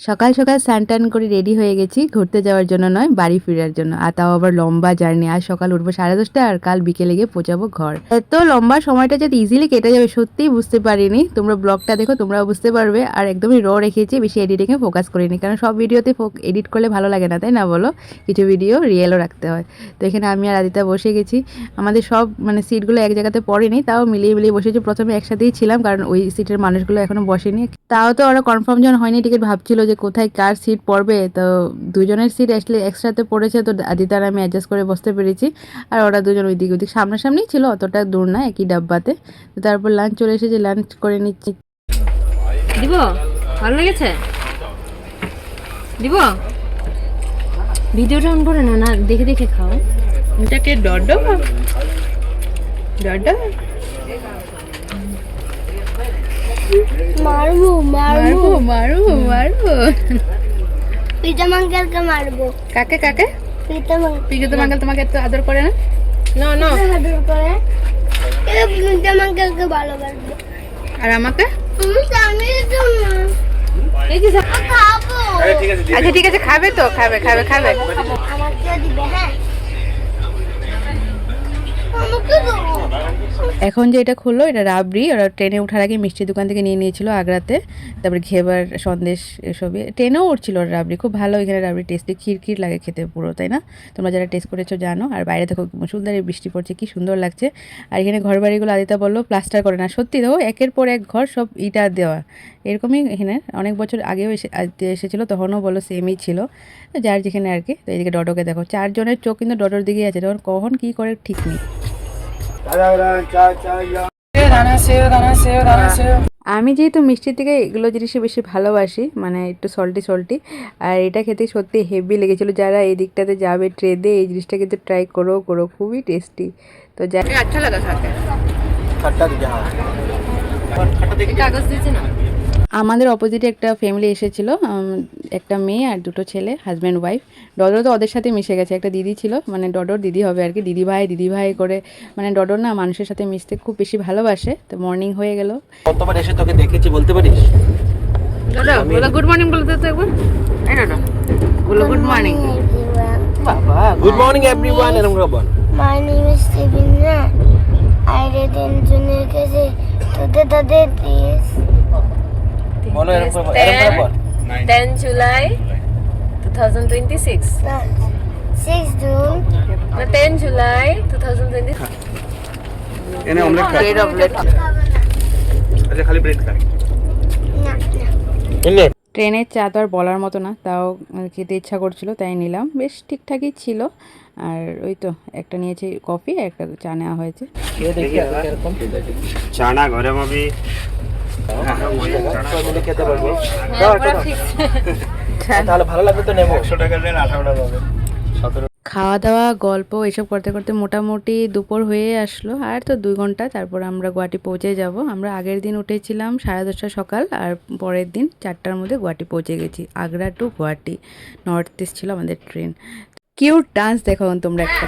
সকাল সকাল স্নান টান করে রেডি হয়ে গেছি ঘুরতে যাওয়ার জন্য নয়, বাড়ি ফেরার জন্য। আর তাও আবার লম্বা জার্নি। আজ সকাল উঠবো 10:30 আর কাল বিকেলে গিয়ে পৌঁছাবো ঘর। এত লম্বা সময়টা যদি ইজিলি কেটে যাবে সত্যিই বুঝতে পারিনি। তোমরা ব্লগটা দেখো, তোমরাও বুঝতে পারবে। আর একদমই রেখেছি, বেশি এডিটিংয়ে ফোকাস করিনি, কারণ সব ভিডিওতে এডিট করলে ভালো লাগে না, তাই না বলো? কিছু ভিডিও রিয়েলও রাখতে হয়। তো এখানে আমি আর আদিতা বসে গেছি। আমাদের সব সিটগুলো এক জায়গাতে পড়েনি, তাও মিলিয়ে মিলিয়ে বসেছি। প্রথমে একসাথেই ছিলাম, কারণ ওই সিটের মানুষগুলো এখনো বসেনি। তাও তো ওরা কনফার্ম যখন হয়নি টিকিট, ভাবছিল যে কোথায় কার সিট পড়বে। তো দুজনের সিট আসলে একসাথে পড়েছে, তো আদিতার আমি অ্যাডজাস্ট করে বসতে পেরেছি। আর ওরা দুজন ওইদিক ওইদিক সামনাসামনি ছিল, অতটা দূর না, একই ডাব্বাতে। তো তারপর লাঞ্চ চলে এসেছে, লাঞ্চ করে নিচ্ছি। দিব ভালো লেগেছে? দিব ভিডিওটা অন করে না, না দেখে দেখে খাও। এটা কে? ডডো ডডো মারবো মারবো মারবো মারবো। প্রীতম আঙ্কেলকে মারবো। কাকে কাকে? প্রীতম আঙ্কেল তোমাকে এত আদর করে না? না না আদর করে। প্রীতম আঙ্কেলকে ভালোবাসবো। আর আমাকে? আমি তো না। এই যে খাবো। আচ্ছা ঠিক আছে, খাবে তো, খাবে খাবে খাবে। আমাকে দিবে, হ্যাঁ আমাকে দেবো। এখন যে এটা খুললো, এটা রাবড়ি। ওরা ট্রেনে ওঠার আগে মিষ্টির দোকান থেকে নিয়ে নিয়েছিল আগ্রাতে। তারপরে ঘেবার, সন্দেশ, এসবই ট্রেনেও উঠছিল রাবড়ি। খুব ভালো এখানে রাবড়ি, টেস্টি, ক্ষীর লাগে খেতে পুরো, তাই না? তোমরা যারা টেস্ট করেছো জানো। আর বাইরে দেখো মুষলধারে বৃষ্টি পড়ছে, কি সুন্দর লাগছে। আর এখানে ঘর বাড়িগুলো আদিতা বললো প্লাস্টার করে না। সত্যি দেখো, একের পর এক ঘর সব ইটা দেওয়া। এরকমই এখানে অনেক বছর আগেও এসেছিলো, তখনও বলো সেমই ছিল, যার যেখানে আর কি। তো এইদিকে ডডোকে দেখো, 4 জনের চোখ কিন্তু ডডোর দিকেই আছে, তখন কখন কী করে ঠিক নেই। আমি যেহেতু মিষ্টির থেকে এগুলো জিনিসই বেশি ভালোবাসি, একটু সল্টি। আর এটা খেতে সত্যি হেভি লেগেছিলো। যারা এই দিকটাতে যাবে ট্রেনে, এই জিনিসটা কিন্তু ট্রাই করো, খুবই টেস্টি। তো আচ্ছা লাগা থাকে। কাগজ দিয়েছে না? আমাদের অপোজিটে একটা ফ্যামিলি এসেছিলো, একটা মেয়ে আর 2টো ছেলে, হাজব্যান্ড ওয়াইফ। ডডো তো ওদের সাথে মিশে গেছে। একটা দিদি ছিল, ডডোর দিদি হবে আর কি, দিদি ভাই করে। ডডো না মানুষের সাথে মিশতে খুব বেশি ভালোবাসে। তো মর্নিং হয়ে গেল। কতবার এসে তোকে দেখেছি বলতে পারিস? ডডো বলো গুড মর্নিং, বলতে তো একবার। এই ডডো বলো গুড মর্নিং। বাবা গুড মর্নিং এভরিওয়ান, এরকম করে বল। My name is Sibina. I read in junior KG. Today is বলো এরকম করে বল। 10 জুলাই 2026 6 June. না 10 জুলাই 2026 এনে অমলেট খা। Bread omelette. আচ্ছা খালি ব্রেড খা। না এনে ট্রেনের চা তো আর বলার মতো না, তাও খেতে ইচ্ছা করছিল, তাই নিলাম। বেশ ঠিকঠাকই ছিল। আর ওই তো একটা নিয়েছি কফি, আর একটা চা নেওয়া হয়েছে। খেয়ে দেখি এরকম চানা ঘরে মাবি খেতে পারবো। তাহলে ভালো লাগবে তো নেবো। 100 টাকা দেন, 18 টাকা পাবে। 17 খাওয়া দাওয়া গল্প এসব করতে করতে মোটামুটি দুপুর হয়ে আসলো। আর তো 2 ঘন্টা, তারপর আমরা গুয়াহাটি পৌঁছে যাব। আমরা আগের দিন উঠেছিলাম 10:30 সকাল, আর পরের দিন 4টার মধ্যে গুয়াহাটি পৌঁছে গেছি। Agra to Guwahati north east ছিল আমাদের ট্রেন। কিউট ডান্স দেখো তোমরা একটা।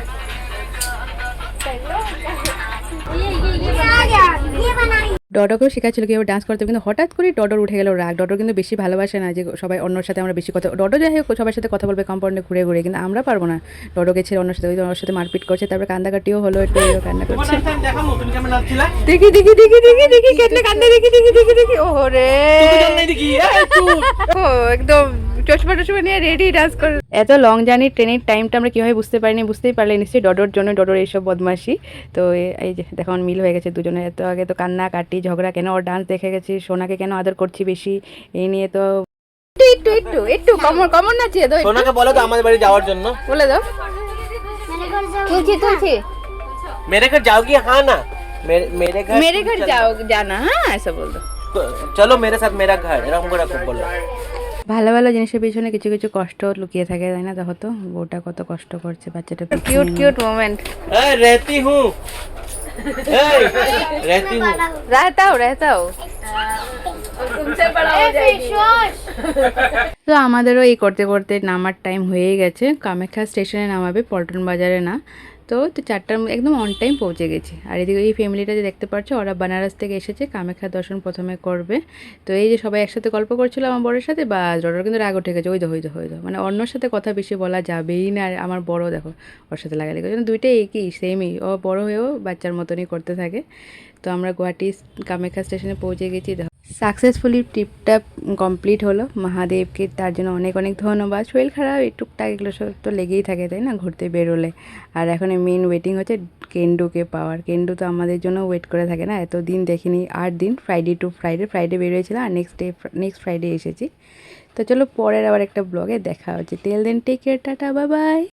ডডোকেও শেখাচ্ছিল কীভাবে ডান্স করতে, কিন্তু হঠাৎ করে ডডোর উঠে গেল রাগ। ডডোর কিন্তু বেশি ভালোবাসে না যে সবাই অন্যর সাথে আমরা বেশি কথা, ডডো যাই হোক সবার সাথে কথা বলবে কম্পাউন্ডে ঘুরে ঘুরে, কিন্তু আমরা পারবো না। ডডোকে ছেড়ে অন্যর সাথে, ওর সাথে মারপিট করছে, তারপরে কান্দাকাটিও হলো, একটু কান্না করছে। দেখামু তুমি কেমন নাচছিলা? দেখি কেটলে কান্দে, দেখি ওরে একদম চশমা নিয়ে রেডি ডান্স করে। এত লং জার্নি ট্রেনের টাইমটা আমরা কীভাবে বুঝতেই পারলে নিশ্চয়ই ডডোর জন্য, ডডোর এইসব বদমাশি। তো এই যে দেখো মিল হয়ে গেছে দুজনের। এত আগে তো কান্না কাটি ঝগড়া, কেন ওর ডান্স দেখে গেছি, সোনাকে কেন আদর করছি বেশি, এই নিয়ে তো একটু কমন নাচিয়ে দাও। সোনাকে বলো তো আমাদের বাড়ি যাওয়ার জন্য। বলে দাও। তুলছি मेरे घर जाओगी? हाँ ना। मेरे घर जाना, हाँ ऐसा बोल दो। चलो मेरे साथ मेरा घर, এরকম করে বলো। ভালো ভালো জিনিসের পিছনে কিছু কিছু কষ্ট লুকিয়ে থাকে, তাই না? দেখো তো বউটা কত কষ্ট করছে, বাচ্চাটা কিউট মোমেন্ট। এই रहती हूँ, এই रहती हूँ, रहता हूँ। तुमसे बड़ा हो जाएगी। তো আমাদেরও এই করতে করতে নামার টাইম হয়ে গেছে। কামাখ্যা স্টেশনে নামাবে, পল্টন বাজারে না। তো 4টার একদম অন টাইম পৌঁছে গেছি। আর এদিকে এই ফ্যামিলিটা যে দেখতে পাচ্ছ, ওরা বানারস থেকে এসেছে, কামাখ্যা দর্শন প্রথমে করবে। তো এই যে সবাই একসাথে গল্প করছিল আমার বড়ের সাথে, বা ওরা কিন্তু রাগ উঠে গেছে, ওই তো মানে অন্যর সাথে কথা বেশি বলা যাবেই না। আর আমার বড় দেখো ওর সাথে লাগালাগি করছে, দুইটাই একই সেমই, ও বড় হয়েও বাচ্চার মতনই করতে থাকে। তো আমরা গুয়াহাটি কামাখ্যা স্টেশনে পৌঁছে গেছি। দেখো সাকসেসফুলি ট্রিপটা কমপ্লিট হলো। মহাদেবকে তার জন্য অনেক অনেক ধন্যবাদ। শরীর খারাপ এই টুকটাক এগুলো সব তো লেগেই থাকে, তাই না, ঘুরতে বেরোলে। আর এখন মেন ওয়েটিং হচ্ছে কেন্ডুকে পাওয়ার। কেন্ডু তো আমাদের জন্য ওয়েট করে থাকে না, এত দিন দেখিনি, 8 দিন, ফ্রাইডে টু ফ্রাইডে বেরিয়েছিলাম আর নেক্সট ফ্রাইডে এসেছি। তো চলো পরের আবার একটা ব্লগে দেখা হচ্ছে। Till then take care, ta-ta, bye by.